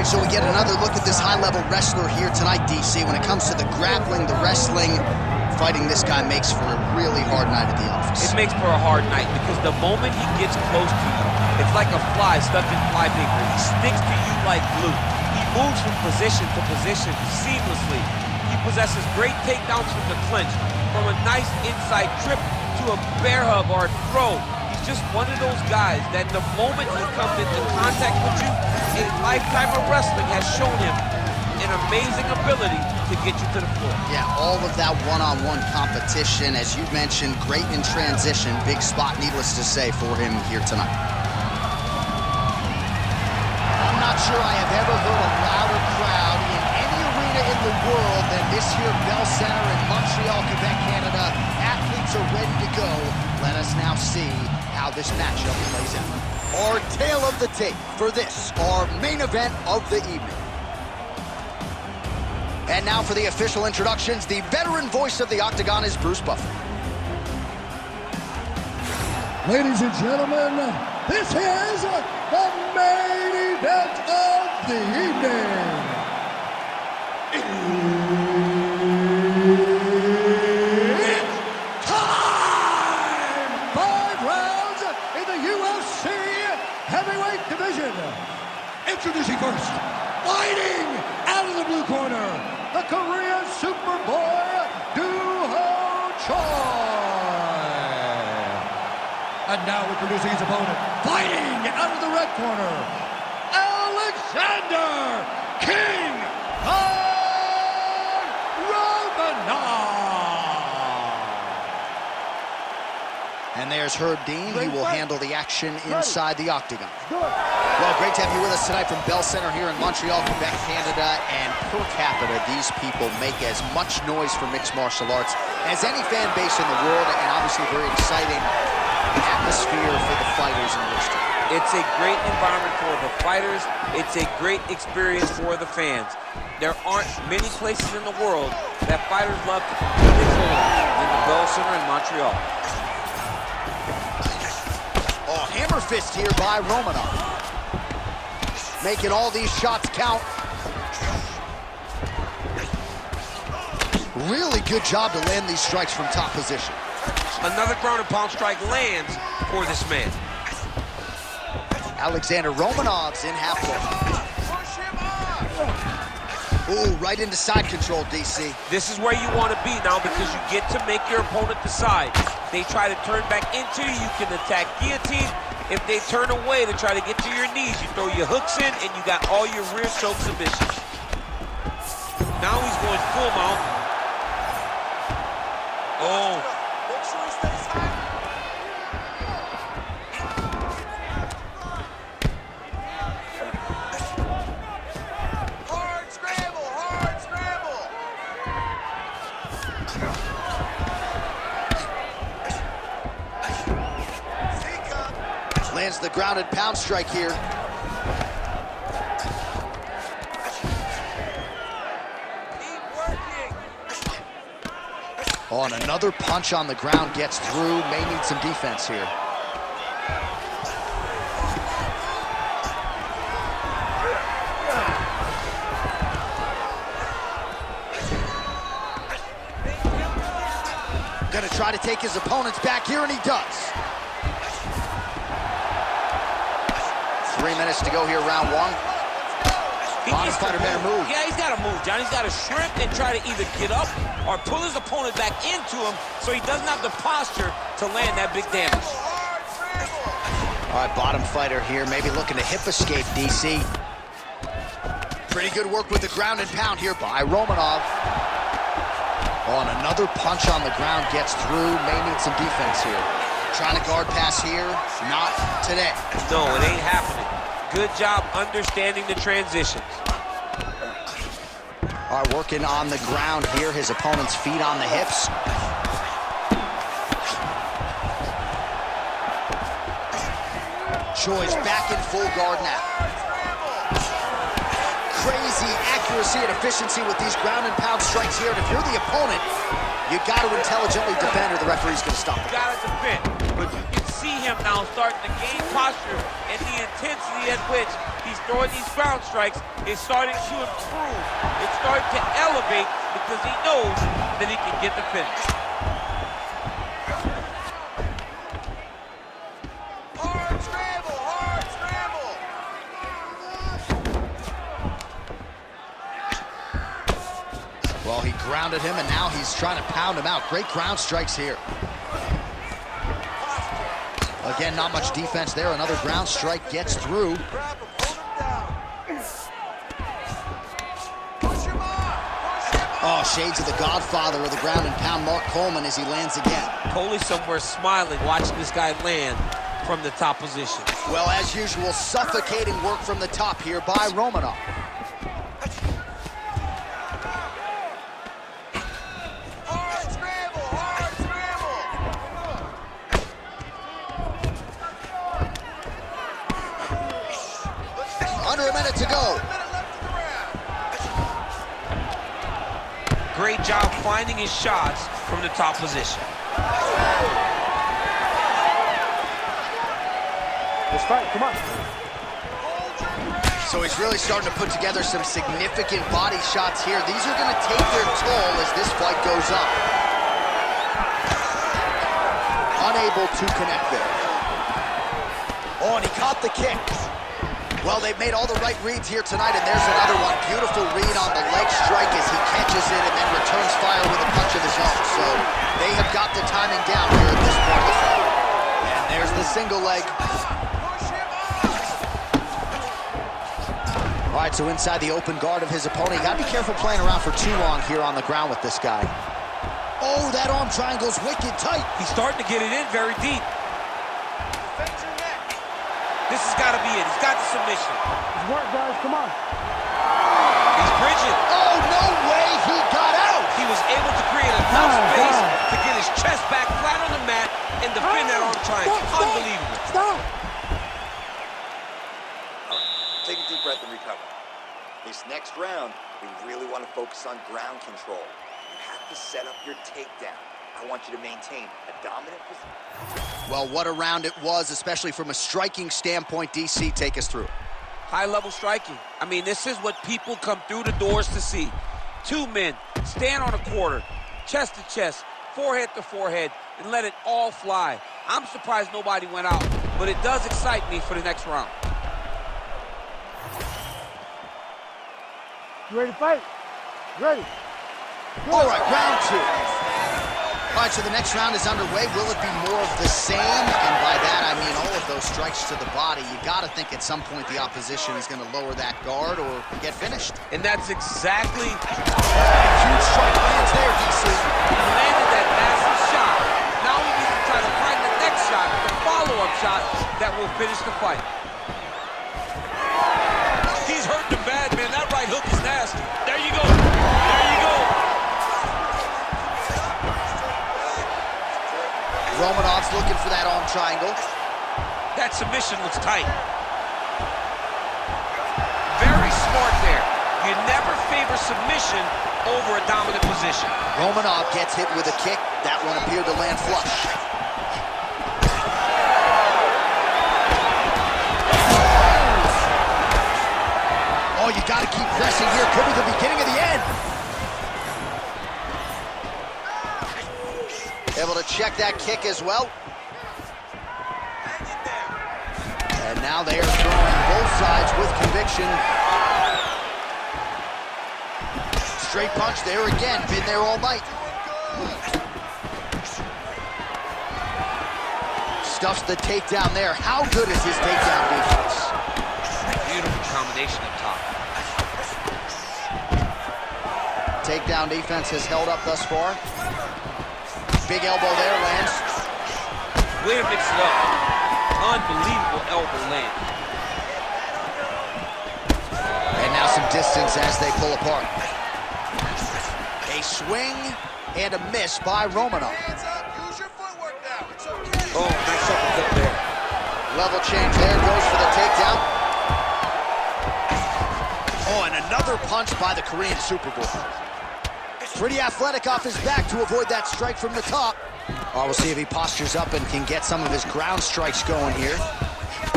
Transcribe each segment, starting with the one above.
So we get another look at this high-level wrestler here tonight, DC. When it comes to the grappling, the wrestling, fighting this guy makes for a really hard night at the office. It makes for a hard night because the moment he gets close to you, it's like a fly stuck in fly paper. He sticks to you like glue. He moves from position to position seamlessly. He possesses great takedowns from the clinch, from a nice inside trip to a bear hug or a throw. He's just one of those guys that the moment he comes into contact with you, a lifetime of wrestling has shown him an amazing ability to get you to the floor. Yeah, all of that one-on-one competition, as you mentioned, great in transition. Big spot, needless to say, for him here tonight. I'm not sure I have ever heard a louder crowd in any arena in the world than this here Bell Center in Montreal, Quebec, Canada. Athletes are ready to go. Let us now see how this matchup plays out. Our tale of the tape for this, our main event of the evening. And now for the official introductions, the veteran voice of the Octagon is Bruce Buffer. Ladies and gentlemen, this is the main event of the evening. It's time! 5 rounds in the UFC heavyweight division. Introducing first, fighting out of the blue corner, the Korean Superboy, Doo-Ho Choi. And now introducing his opponent, fighting out of the red corner, Alexander King Romanov. And there's Herb Dean. He will handle the action inside the Octagon. Well, great to have you with us tonight from Bell Center here in Montreal, Quebec, Canada. And per capita, these people make as much noise for mixed martial arts as any fan base in the world, and obviously a very exciting atmosphere for the fighters in this team. It's a great environment for the fighters. It's a great experience for the fans. There aren't many places in the world that fighters love to compete than the Bell Center in Montreal. Oh, hammer fist here by Romanov. Making all these shots count. Really good job to land these strikes from top position. Another ground and pound strike lands for this man. Alexander Romanov's in half guard. Ooh, right into side control, DC. This is where you want to be now because you get to make your opponent decide. They try to turn back into you, you can attack guillotine. If they turn away to try to get to your knees, you throw your hooks in and you got all your rear choke submissions. Now he's going full mount. Oh. Make sure he stays high. Hard scramble, hard scramble. Lands the grounded pound strike here. Keep working. Oh, and another punch on the ground gets through. May need some defense here. Gonna try to take his opponents back here, and he does. 3 minutes to go here, round one. Bottom fighter better move. Yeah, he's got to move, John. He's got to shrimp and try to either get up or pull his opponent back into him so he doesn't have the posture to land that big damage. All right, bottom fighter here, maybe looking to hip escape, DC. Pretty good work with the ground and pound here by Romanov. Oh, and another punch on the ground gets through. May need some defense here. Trying to guard pass here. Not today. No, it ain't happening. Good job understanding the transitions. All right, working on the ground here. His opponent's feet on the hips. Choi's back in full guard now. Crazy accuracy and efficiency with these ground and pound strikes here. And if you're the opponent, you got to intelligently defend or the referee's going to stop. You got to defend, but you can see him now starting to gain posture, and the intensity at which he's throwing these ground strikes is starting to improve. It's starting to elevate because he knows that he can get the finish. Hard scramble, hard scramble. Well, he grounded him, and now he's trying to pound him out. Great ground strikes here. Again, not much defense there. Another ground strike gets through. Grab him, hold him down. Push him on, push him on. Oh, shades of the godfather of the ground and pound, Mark Coleman, as he lands again. Coley somewhere smiling, watching this guy land from the top position. Well, as usual, suffocating work from the top here by Romanov. Hard scramble, hard scramble. Under a minute to go. Minute left in the round. Great job finding his shots from the top position. Let's fight, come on. So he's really starting to put together some significant body shots here. These are going to take their toll as this fight goes up. Unable to connect there. Oh, and he caught the kick. Well, they've made all the right reads here tonight, and there's another one. Beautiful read on the leg strike as he catches it and then returns fire with a punch of his own. So they have got the timing down here at this point of the fight. And there's the single leg. Push him on. All right, so inside the open guard of his opponent. You got to be careful playing around for too long here on the ground with this guy. Oh, that arm triangle's wicked tight. He's starting to get it in very deep. Defend your neck. This has got to be it. He's got the submission. Let's work, guys, come on. He's bridging. Oh, no way he got out. He was able to create enough space to get his chest back flat on the mat and defend that arm triangle. Unbelievable. Stop. Take a deep breath and recover. This next round, we really want to focus on ground control. You have to set up your takedown. I want you to maintain a dominant position. Well, what a round it was, especially from a striking standpoint. DC, take us through. High-level striking. I mean, this is what people come through the doors to see. Two men stand on a quarter, chest to chest, forehead to forehead, and let it all fly. I'm surprised nobody went out, but it does excite me for the next round. You ready to fight? Ready. All right, round two. All right, so the next round is underway. Will it be more of the same? And by that, I mean all of those strikes to the body. You got to think at some point the opposition is going to lower that guard or get finished. And that's exactly... Huge strike lands there, DC. He landed that massive shot. Now he needs to try to find the next shot, the follow-up shot that will finish the fight. He's hurting him bad, man. That right hook is nasty. There you go. There you go. Romanov's looking for that arm triangle. That submission looks tight. Very smart there. You never favor submission over a dominant position. Romanov gets hit with a kick. That one appeared to land flush. Oh, you got to keep pressing here. Could be the beginning of the end. Able to check that kick as well. And now they are throwing both sides with conviction. Straight punch there again. Been there all night. Stuffs the takedown there. How good is his takedown defense? Beautiful combination up top. Takedown defense has held up thus far. Big elbow there, lands. Way to mix it up. Unbelievable elbow land. And now some distance as they pull apart. A swing and a miss by Romanov. Hands up, use your footwork now. It's okay. Oh, nice uppercut there. Level change there, goes for the takedown. Oh, and another punch by the Korean Superboy. Pretty athletic off his back to avoid that strike from the top. We'll see if he postures up and can get some of his ground strikes going here.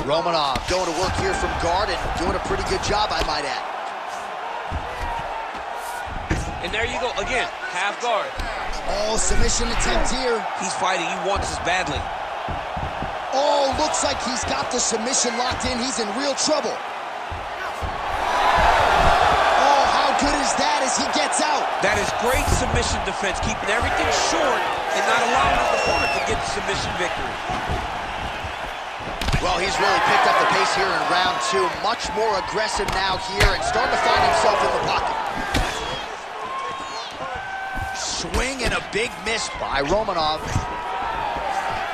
Romanov going to work here from guard and doing a pretty good job, I might add. And there you go, again, half guard. Oh, submission attempt here. He's fighting, he wants this badly. Oh, looks like he's got the submission locked in. He's in real trouble. Oh, how good is that as he gets out? That is great submission defense, keeping everything short and not allowing his opponent to get the submission victory. Well, he's really picked up the pace here in round two. Much more aggressive now here and starting to find himself in the pocket. Swing and a big miss by Romanov.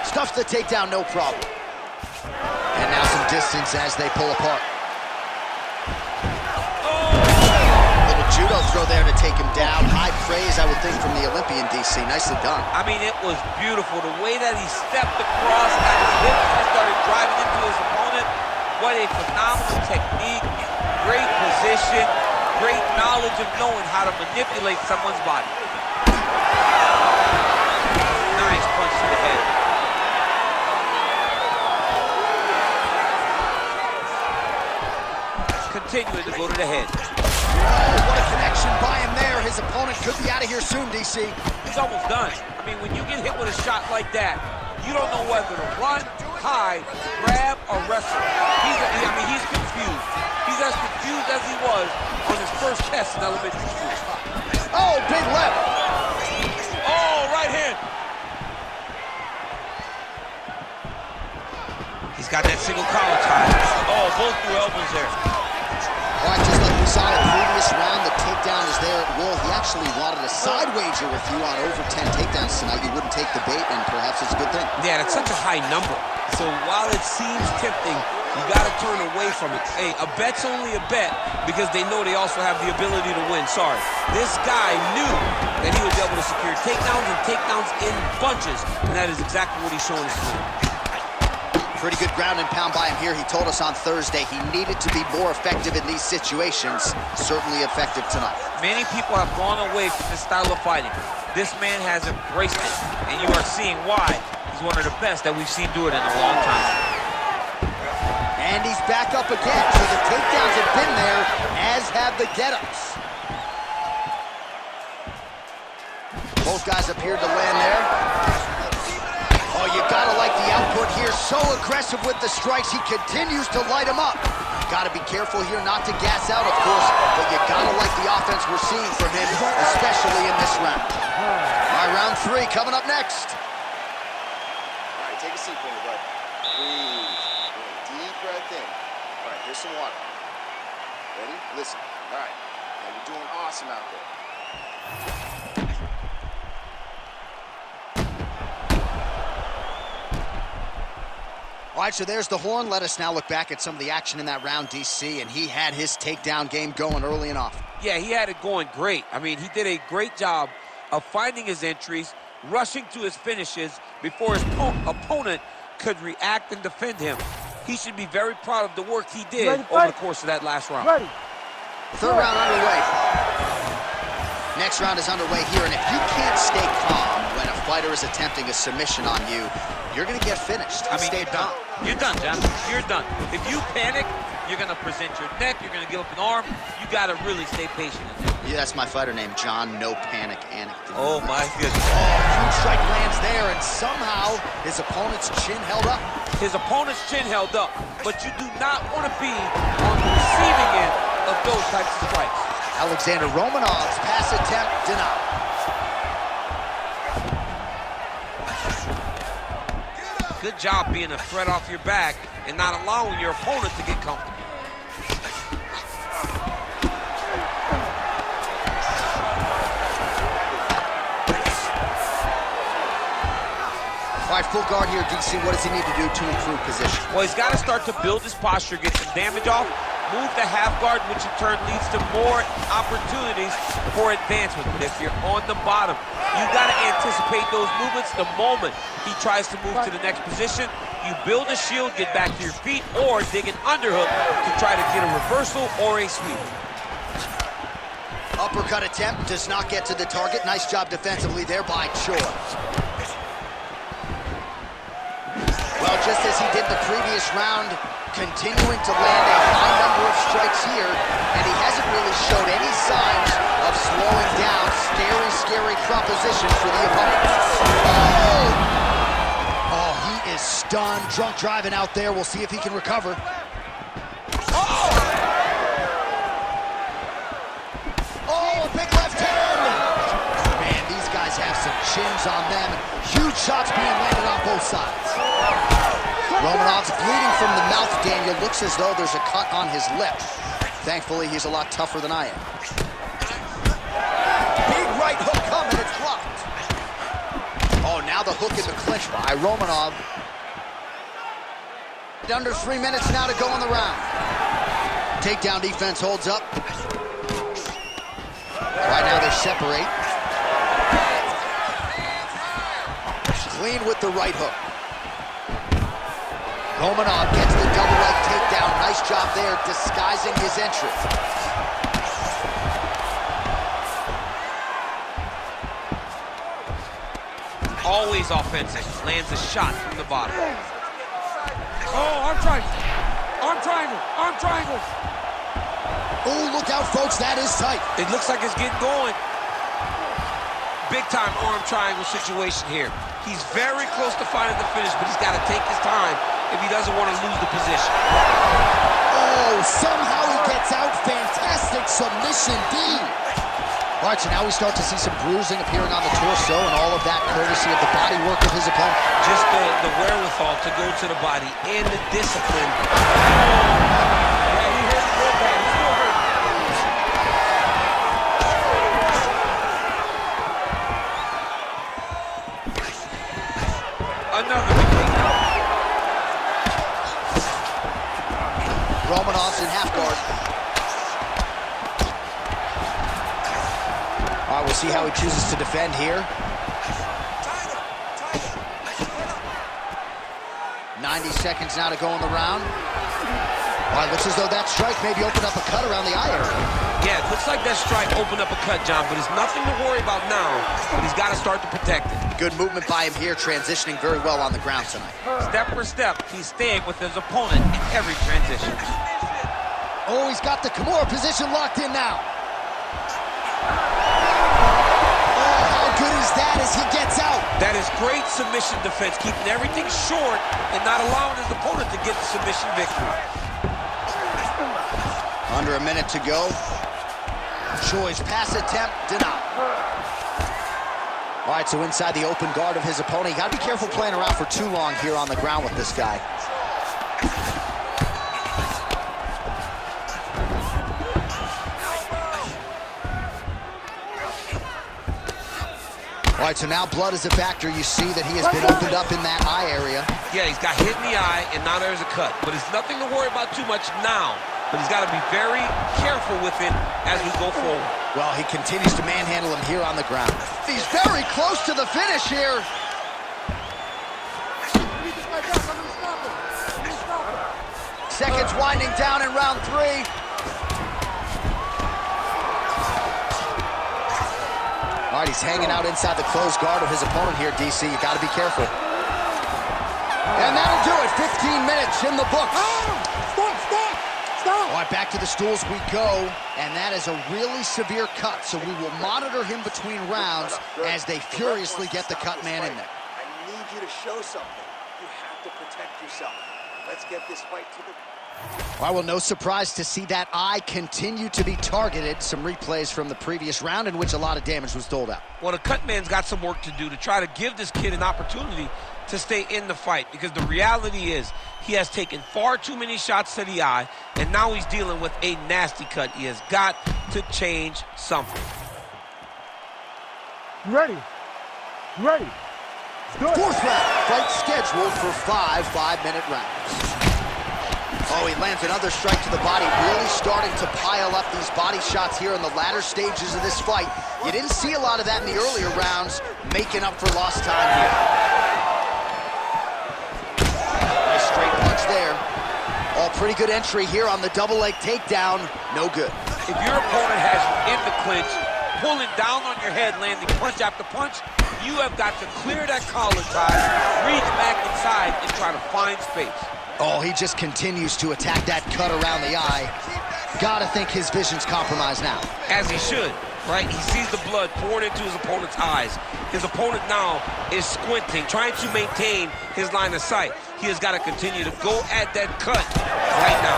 Stuffs the takedown, no problem. And now some distance as they pull apart. Little judo throw there to take him down. High praise, I would think, from the Olympian, DC. Nicely done. I mean, it was beautiful. The way that he stepped across, got his hips and started driving into his opponent. What a phenomenal technique. Great position. Great knowledge of knowing how to manipulate someone's body. Nice punch to the head. Continuing to go to the head. Oh, what a connection by him there. His opponent could be out of here soon, DC. He's almost done. I mean, when you get hit with a shot like that, you don't know whether to run, hide, grab, or wrestle. He's confused. He's as confused as he was on his first test in elementary school. Oh, big left. Oh, right hand. He's got that single collar tie. Oh, both new elbows there. All right, just like we saw in the previous round, the takedown is there at will. He actually wanted a side wager with you on over 10 takedowns tonight. You wouldn't take the bait, and perhaps it's a good thing. Yeah, that's such a high number. So while it seems tempting, you got to turn away from it. Hey, a bet's only a bet because they know they also have the ability to win. Sorry. This guy knew that he would be able to secure takedowns and takedowns in bunches, and that is exactly what he's showing us tonight. Pretty good ground and pound by him here. He told us on Thursday he needed to be more effective in these situations. Certainly effective tonight. Many people have gone away from this style of fighting. This man has embraced it, and you are seeing why he's one of the best that we've seen do it in a long time. And he's back up again. So the takedowns have been there, as have the get-ups. Both guys appeared to land there. Oh, you gotta like the output here. So aggressive with the strikes. He continues to light him up. Gotta be careful here not to gas out, of course, but you gotta like the offense we're seeing from him, especially in this round. All right, round three coming up next. All right, take a seat for me, bud. Breathe. Deep breath in. All right, here's some water. Ready? Listen. All right. Now you're doing awesome out there. All right, so there's the horn. Let us now look back at some of the action in that round, DC, and he had his takedown game going early and often. Yeah, he had it going great. I mean, he did a great job of finding his entries, rushing to his finishes before his opponent could react and defend him. He should be very proud of the work he did over the course of that last round. Third round underway. Next round is underway here, and if you can't stay calm when a fighter is attempting a submission on you, you're going to get finished. I mean, stay calm. You're done, John. You're done. If you panic, you're going to present your neck, you're going to give up an arm. You got to really stay patient in there. Yeah, that's my fighter name, John No Panic Annick. Oh, my goodness. Oh, huge strike lands there, and somehow his opponent's chin held up. His opponent's chin held up, but you do not want to be on the receiving end of those types of strikes. Alexander Romanov's pass attempt denied. Good job being a threat off your back and not allowing your opponent to get comfortable. All right, full guard here, DC. What does he need to do to improve position? Well, he's got to start to build his posture, get some damage off, move the half guard, which in turn leads to more opportunities for advancement. But if you're on the bottom, you got to anticipate those movements the moment he tries to move to the next position. You build a shield, get back to your feet, or dig an underhook to try to get a reversal or a sweep. Uppercut attempt does not get to the target. Nice job defensively there by Choi. Well, just as he did the previous round, continuing to land a high number of strikes here, and he hasn't really showed any signs of slowing down. Scary, scary proposition for the opponent. Oh, he is stunned. Drunk driving out there. We'll see if he can recover. Oh, big left hand. Man, these guys have some chins on them. Huge shots being landed on both sides. Romanov's bleeding from the mouth, Daniel. Looks as though there's a cut on his lip. Thankfully, he's a lot tougher than I am. Big right hook coming, it's blocked. Oh, now the hook in the clinch by Romanov. Under 3 minutes now to go in the round. Takedown defense holds up. Right now they separate. Clean with the right hook. Romanov gets the double leg takedown. Nice job there, disguising his entry. Always offensive. Lands a shot from the bottom. Oh, arm triangle. Arm triangle. Arm triangle. Oh, look out, folks. That is tight. It looks like it's getting going. Big time arm triangle situation here. He's very close to finding the finish, but he's got to take his time if he doesn't want to lose the position. Oh, somehow he gets out. Fantastic submission, D. All right, so now we start to see some bruising appearing on the torso, and all of that courtesy of the body work of his opponent. Just the wherewithal to go to the body and the discipline. Another big takedown. Romanov's in half guard. All right, we'll see how he chooses to defend here. 90 seconds now to go in the round. All right, looks as though that strike maybe opened up a cut around the eye area. Yeah, it looks like that strike opened up a cut, John, but it's nothing to worry about now, but he's got to start to protect it. Good movement by him here, transitioning very well on the ground tonight. Step for step, he's staying with his opponent in every transition. Oh, he's got the Kimura position locked in now. Oh, how good is that as he gets out? That is great submission defense, keeping everything short and not allowing his opponent to get the submission victory. Under a minute to go. Choi's pass attempt denied. All right, so inside the open guard of his opponent. You got to be careful playing around for too long here on the ground with this guy. All right, so now blood is a factor. You see that he has been opened up in that eye area. Yeah, he's got hit in the eye, and now there's a cut. But it's nothing to worry about too much now. But he's got to be very careful with it as we go forward. Well, he continues to manhandle him here on the ground. He's very close to the finish here. Seconds winding down in round 3. All right, he's hanging out inside the closed guard of his opponent here, DC. You got to be careful. And that'll do it. 15 minutes in the books. All right, back to the stools we go, and that is a really severe cut, so we will monitor him between rounds as they furiously get the cut man in there. I need you to show something. You have to protect yourself. Let's get this fight to the... All right, well, no surprise to see that eye continue to be targeted. Some replays from the previous round in which a lot of damage was doled out. Well, the cut man's got some work to do to try to give this kid an opportunity to stay in the fight, because the reality is he has taken far too many shots to the eye, and now he's dealing with a nasty cut. He has got to change something. Ready. Ready. Fourth round, fight scheduled for 5 5-minute rounds. Oh, he lands another strike to the body, really starting to pile up these body shots here in the latter stages of this fight. You didn't see a lot of that in the earlier rounds, making up for lost time here. Nice straight punch there. Oh, pretty good entry here on the double leg takedown. No good. If your opponent has you in the clinch, pulling down on your head, landing punch after punch, you have got to clear that collar tie, reach back inside, and try to find space. Oh, he just continues to attack that cut around the eye. Gotta think his vision's compromised now. As he should, right? He sees the blood pouring into his opponent's eyes. His opponent now is squinting, trying to maintain his line of sight. He has got to continue to go at that cut right now.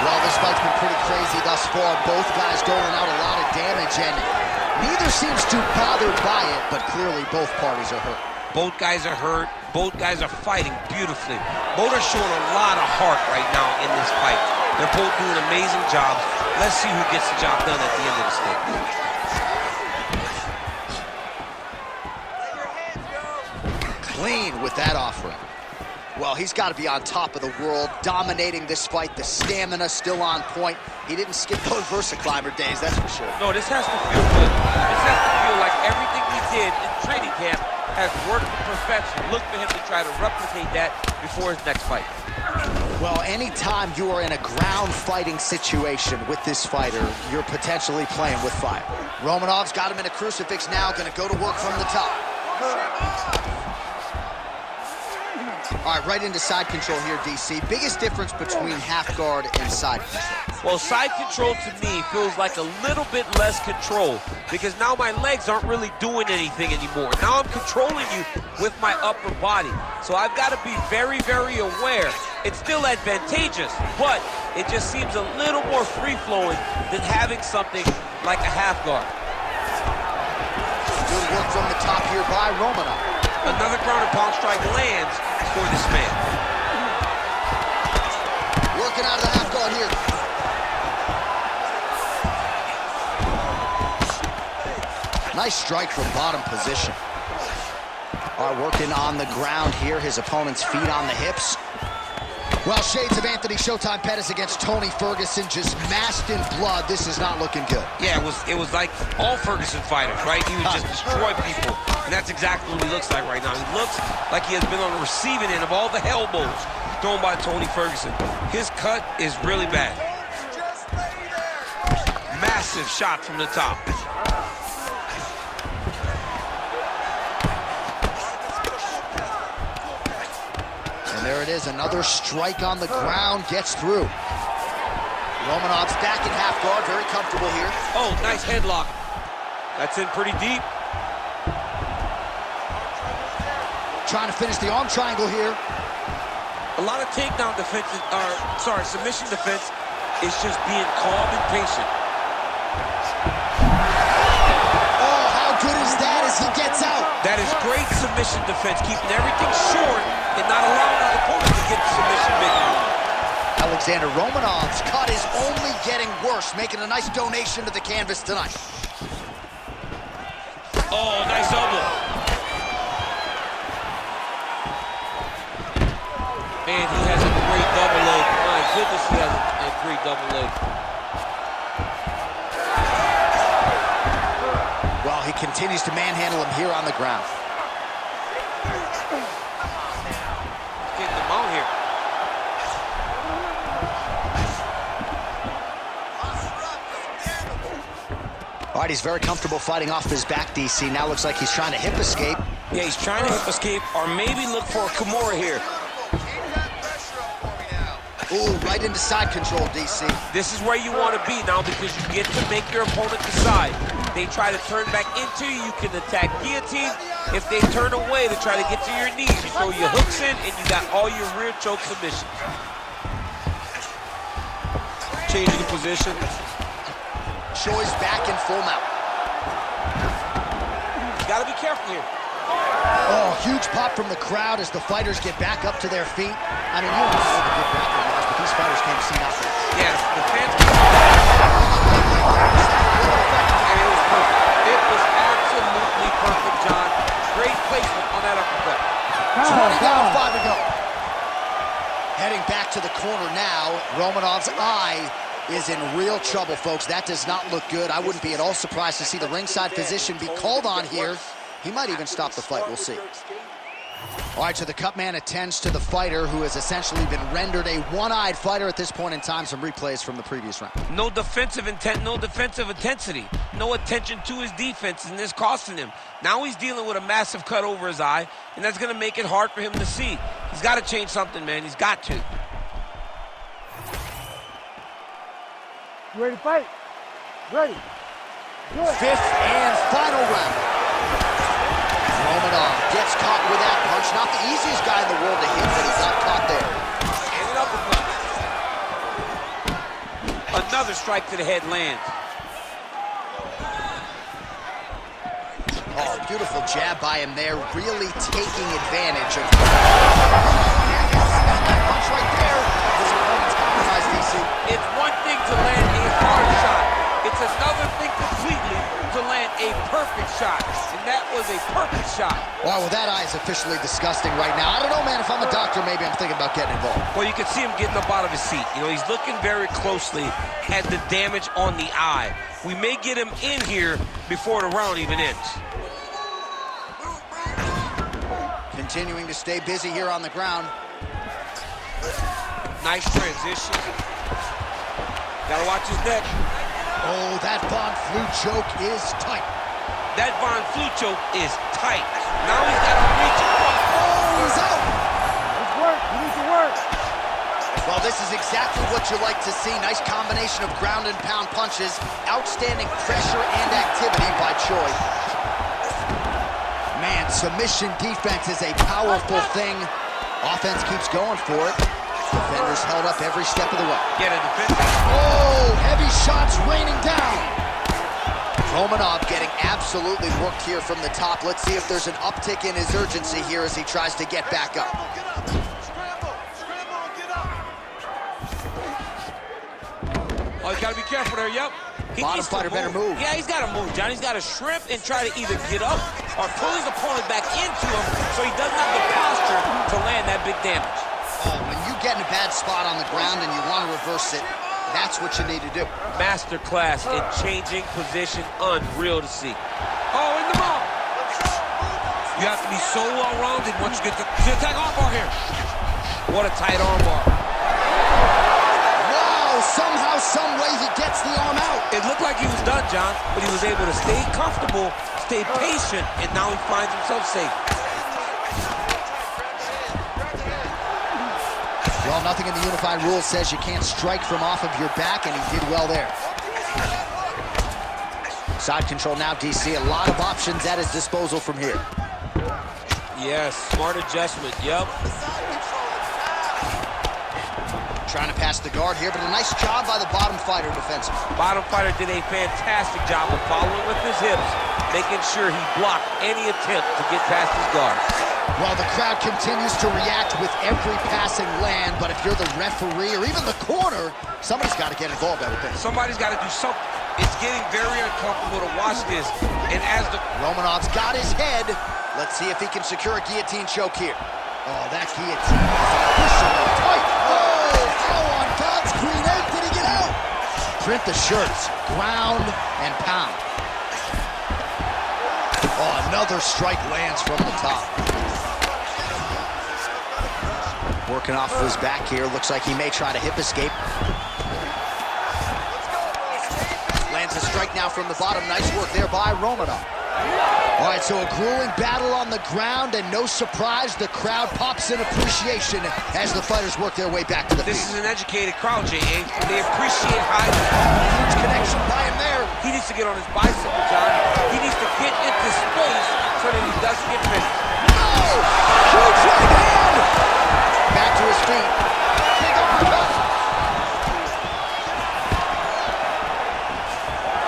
Well, this fight's been pretty crazy thus far. Both guys doling out a lot of damage, and neither seems too bothered by it, but clearly both parties are hurt. Both guys are hurt. Both guys are fighting beautifully. Both are showing a lot of heart right now in this fight. They're both doing amazing jobs. Let's see who gets the job done at the end of the stick. Clean with that offering. Well, he's got to be on top of the world, dominating this fight. The stamina still on point. He didn't skip those VersaClimber days, that's for sure. No, this has to feel good. This has to feel like everything he did in training camp has worked to perfection. Look for him to try to replicate that before his next fight. Well, anytime you are in a ground fighting situation with this fighter, you're potentially playing with fire. Romanov's got him in a crucifix now, gonna go to work from the top. All right, right into side control here, DC. Biggest difference between half guard and side control? Well, side control to me feels like a little bit less control because now my legs aren't really doing anything anymore. Now I'm controlling you with my upper body. So I've got to be very, very aware. It's still advantageous, but it just seems a little more free-flowing than having something like a half guard. Good work from the top here by Romanov. Another ground and pound strike lands for this man. Working out of the half guard here. Nice strike from bottom position. All right, working on the ground here. His opponent's feet on the hips. Well, shades of Anthony Showtime Pettis against Tony Ferguson, just masked in blood. This is not looking good. Yeah, it was like all Ferguson fighters, right? He would just destroy people, and that's exactly what he looks like right now. He looks like he has been on the receiving end of all the elbows thrown by Tony Ferguson. His cut is really bad. Massive shot from the top. There it is, another strike on the ground, gets through. Romanov's back in half guard, very comfortable here. Oh, nice headlock. That's in pretty deep. Trying to finish the arm triangle here. A lot of takedown defense, submission defense is just being calm and patient. Oh, how good is that as he gets out? That is great submission defense, keeping everything short and not allowing his opponent to get the submission victory. Alexander Romanov's cut is only getting worse, making a nice donation to the canvas tonight. Oh, nice elbow. Man, he has a great double leg. My goodness, he has a great double leg. Well, he continues to manhandle him here on the ground. Getting him out here. All right, he's very comfortable fighting off his back, DC. Now looks like he's trying to hip escape. Yeah, he's trying to hip escape or maybe look for a Kimura here. Ooh, right into side control, DC. This is where you want to be now because you get to make your opponent decide. They try to turn back into you, you can attack guillotine. If they turn away to try to get to your knees, you throw your hooks in and you got all your rear choke submissions. Changing the position. Choi's back in full mount. You got to be careful here. Oh, huge pop from the crowd as the fighters get back up to their feet. I mean, you don't know the good background noise, but these fighters can't see nothing. Yeah, the fans. And it was perfect. It was absolutely perfect, John. Great placement on that uppercut. 20 down, 5 to go. Heading back to the corner now. Romanov's eye is in real trouble, folks. That does not look good. I wouldn't be at all surprised to see the ringside physician be called on here. He might even stop the fight. We'll see. All right, so the cut man attends to the fighter who has essentially been rendered a one-eyed fighter at this point in time. Some replays from the previous round. No defensive intent, no defensive intensity. No attention to his defense, and this costing him. Now he's dealing with a massive cut over his eye, and that's going to make it hard for him to see. He's got to change something, man. He's got to. You ready to fight? Ready. Good. Fifth and final round. Romanov gets caught with that punch. Not the easiest guy in the world to hit, but he got caught there. And another strike to the head lands. Oh, beautiful jab by him there, really taking advantage of that punch right there. His opponent's compromised, DC. It's one thing to land a hard shot. It's another thing completely to land a perfect shot. And that was a perfect shot. Wow, well, that eye is officially disgusting right now. I don't know, man. If I'm a doctor, maybe I'm thinking about getting involved. Well, you can see him getting up out of his seat. You know, he's looking very closely at the damage on the eye. We may get him in here before the round even ends. Continuing to stay busy here on the ground. Nice transition. Gotta watch his neck. Oh, that Von Flue choke is tight. That Von Flue choke is tight. Now he's got to reach it. Oh, he's out. Let's work. You need to work. Well, this is exactly what you like to see. Nice combination of ground and pound punches. Outstanding pressure and activity by Choi. Man, submission defense is a powerful thing. Offense keeps going for it. Defenders held up every step of the way. Get a defense. Oh, heavy shots raining down. Romanov getting absolutely worked here from the top. Let's see if there's an uptick in his urgency here as he tries to get back up. Oh, he's got to be careful there, yep. Bottom fighter better move. Yeah, he's got to move, John. He's got to shrimp and try to either get up or pull his opponent back into him so he doesn't have the posture to land that big damage. Oh, when you get in a bad spot on the ground and you want to reverse it, that's what you need to do. Masterclass in changing position, unreal to see. Oh, in the mouth. You have to be so well-rounded once you get the attack armbar here. What a tight armbar. Wow, somehow, some way he gets the arm out. It looked like he was done, John, but he was able to stay comfortable, stay patient, and now he finds himself safe. Well, nothing in the unified rules says you can't strike from off of your back, and he did well there. Side control now, DC. A lot of options at his disposal from here. Yes, smart adjustment, yep. Trying to pass the guard here, but a nice job by the bottom fighter defensively. Bottom fighter did a fantastic job of following with his hips, making sure he blocked any attempt to get past his guard. Well, the crowd continues to react with every passing land, but if you're the referee or even the corner, somebody's got to get involved, I would think. Somebody's got to do something. It's getting very uncomfortable to watch this, and as the... Romanov's got his head. Let's see if he can secure a guillotine choke here. Oh, that guillotine is officially tight. Oh, how on God's green earth did he get out? Print the shirts, ground and pound. Oh, another strike lands from the top. Working off of his back here. Looks like he may try to hip escape. Lands a strike now from the bottom. Nice work there by Romanov. All right, so a grueling battle on the ground, and no surprise, the crowd pops in appreciation as the fighters work their way back to the This field. is an educated crowd, J.A. They appreciate high. Huge connection by him there. He needs to get on his bicycle, John. He needs to get into space so that he doesn't get finished. No! Huge right hand! Back to his feet. Big uppercut.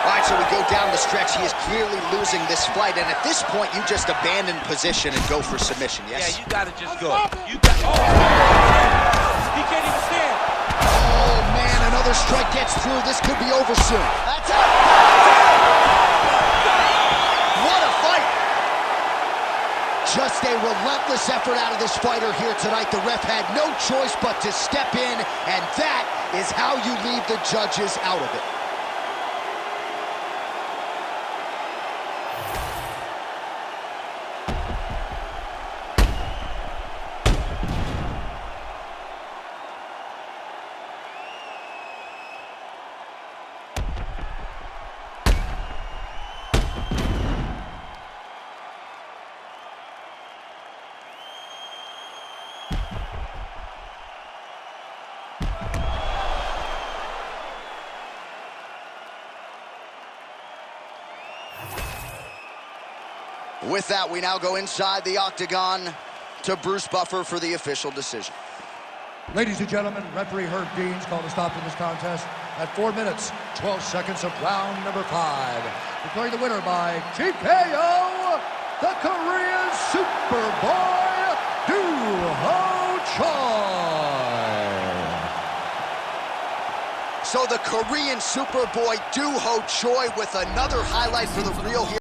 All right, so we go down the stretch. He is clearly losing this fight, and at this point, you just abandon position and go for submission, yes? Yeah, you gotta just go. You got. Oh! He can't even stand. Oh, man, another strike gets through. This could be over soon. That's it. What a fight. Just a relentless effort out of this fighter here tonight. The ref had no choice but to step in, and that is how you leave the judges out of it. With that, we now go inside the octagon to Bruce Buffer for the official decision. Ladies and gentlemen, referee Herb Dean's called a stop to this contest at 4 minutes, 12 seconds of round number 5. Declaring the winner by TKO, the Korean Superboy, Doo-Ho Choi. So the Korean Superboy Doo-Ho Choi with another highlight for the real hero.